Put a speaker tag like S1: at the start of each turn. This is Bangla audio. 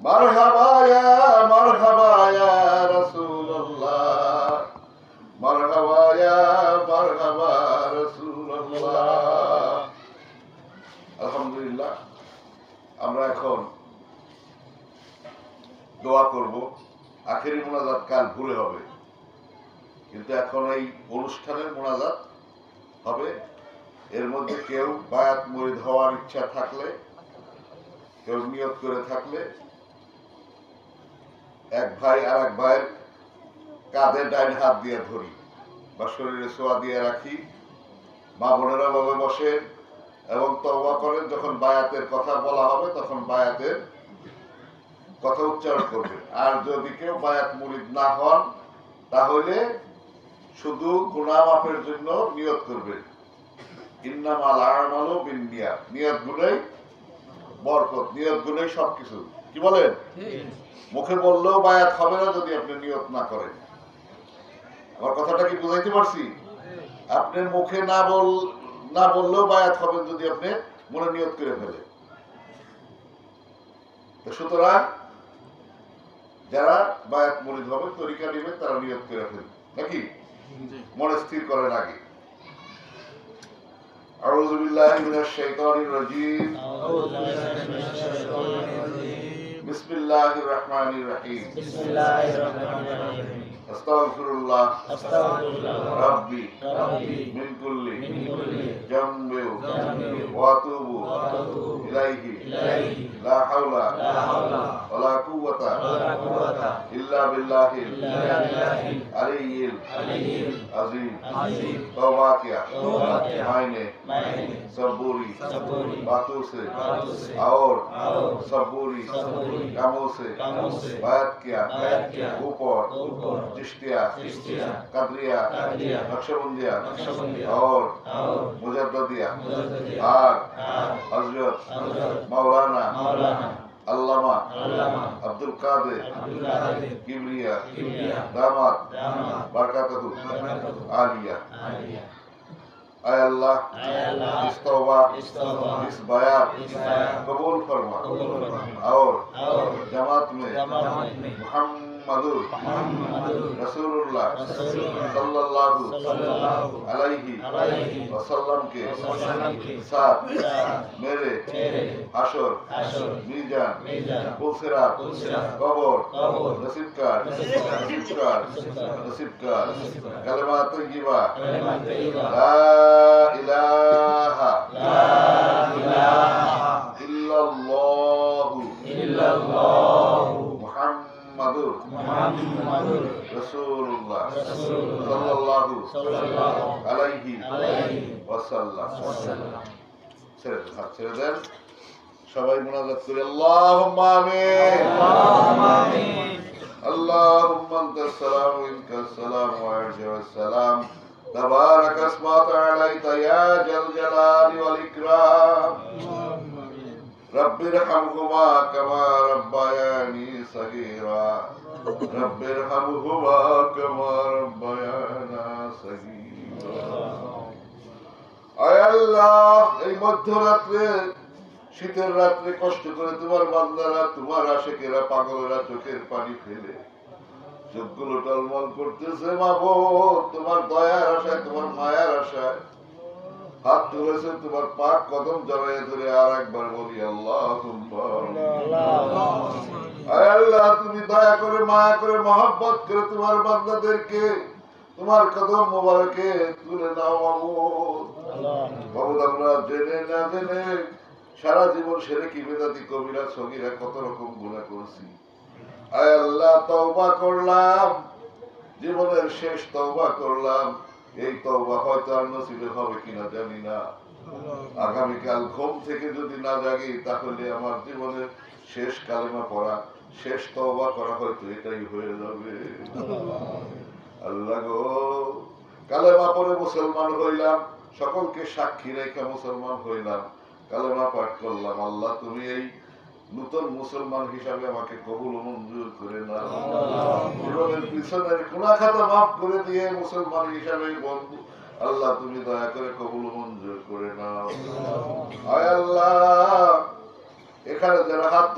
S1: মারহাবা ইয়া রাসূলুল্লাহ, মারহাবা রাসূলুল্লাহ। আলহামদুলিল্লাহ, আমরা এখন দোয়া করব। আখেরি মোনাজাত কাল ভোরে হবে, কিন্তু এখন এই অনুষ্ঠানের মোনাজাত হবে। এর মধ্যে কেউ বায়াত মুরিদ হওয়ার ইচ্ছা থাকলে, কেউ নিয়ত করে থাকলে, এক ভাই আর এক ভাইয়ের কাঁধে ডাইন হাত দিয়ে ধরি বা শরীরে ছোঁয়া দিয়ে রাখি। মা বোনেরা ভাবে বসেন এবং তওবা করেন। যখন বায়াতের কথা বলা হবে তখন বায়াতের কথা উচ্চারণ করবেন। আর যদি কেউ বায়াত মুরিদ না হন তাহলে শুধু গুনাহ মাফের জন্য নিয়ত করবেন। ইন্নামাল আমালু বিন্নিয়াত, নিয়ত গুণেই বরকত, নিয়ত গুণেই সবকিছু। কি বলেন? মুখে বললেও বায়াত হবে না যদি আপনি নিয়ত না করেন। আমার কথাটা কি বুঝাইতে পারছি? আপনার মুখে না বললেও বায়াত হবে যদি আপনি মনে নিয়ত করে ফেলেন। সুতরাং যারা বায়াত মুরিদ হবে, তরিকা নেবেন, তারা নিয়ত করে ফেলবে নাকি? মনে স্থির করেন আগে। আউযু বিল্লাহি মিনাশ শাইতানির রাজীম। বিসমিল্লাহির রাহমানির রাহিম। আস্তাগফিরুল্লাহ রাব্বি মিন কুল্লি জামবি ওয়া আতুবু ইলাইহি লা হাওলা ওয়ালা কুওয়াতা ইল্লা বিল্লাহিল আলিয়্যিল আযীম। তওবা কিয়া মাইনে सबूरी बातों से और सबूरी कामों से बात किया ऊपर चिश्तिया कदरिया नक्शबंदिया और मुजद्दिया और हजरत मौलाना अल्लामा अब्दुल कादिर किबरिया दामाद बरकातहू आलिया। आय अल्लाह, इस तौबा इस बयात कबूल फरमा और जमात में मुहम्मदुर रसूलुल्लाह सल्लल्लाहु अलैहि वसल्लम के साथ मेरे हशर मीजान पुलसिरात कब्र नसीब कर कलमा तय्यिबा ला इलाहा इल्लल्लाहु मुहम्मदुर रसूलुल्लाह सल्लल्लाहु अलैहि वसल्লাম। ছেড়ে দেন, সবাই মুনাজাত করে আল্লাহুম্মা আমিন। আল্লাহুম্মা আনতাস সালামু ওয়া মিনকাস সালামু ওয়া আরজুস সালাম। تبارك اسمك عليك يا جل جلال والإكرام. رب ارحمهما كما ربياني صغيرا. رب ارحمهما كما ربيانا صغيرا. আয় আল্লাহ, এই মধ্যরাত্রে শীতের রাত্রে কষ্ট করে তোমার বান্দারা, তোমার আশিকেরা, পাগলেরা চোখের পানি ফেলে চোখগুলো টলমল করতেছে। মাবুদ, তোমার দয়ার আশায়, তোমার মায়ার আশায় হাত তুলেছে, তোমার পাক কদম জড়াইয়ে ধরে আর একবার বলি আল্লাহুম্মা আয় আল্লাহ, তুমি দয়া করে, মায়া করে, মহব্বত করে তোমার বান্দাদেরকে তোমার কদম মোবারকে তুলে নাও। মাবুদ, আমরা জেনে না জেনে সারা জীবন শিরকি বিদআতি কবিরা সগীরা কত রকম গুনাহ করেছি। আয় আল্লাহ, তওবা করলাম, জীবনের শেষ তওবা করলাম। এই তওবা হয়তো আর নসিবে হবে কিনা জানি না। আগামীকাল ঘুম থেকে যদি না জাগি তাহলে আমার জীবনের শেষ কালেমা পড়া, শেষ তওবা করা হয়তো এটাই হয়ে যাবে। আল্লাহ গো, কালেমা পড়ে মুসলমান হইলাম, সকলকে সাক্ষী রেখে মুসলমান হইলাম, কালেমা পাঠ করলাম। আল্লাহ, তুমি এই নতুন মুসলমান হিসাবে আমাকে কবুল মঞ্জুর করে নাও। জীবনের পিছনের গুনাহ খাতা মাফ করে দিয়ে মুসলমান হিসাবে বন্ধু আল্লাহ তুমি দয়া করে কবুল মঞ্জুর করে নাও। আয় আল্লাহ, এখানে যারা হাত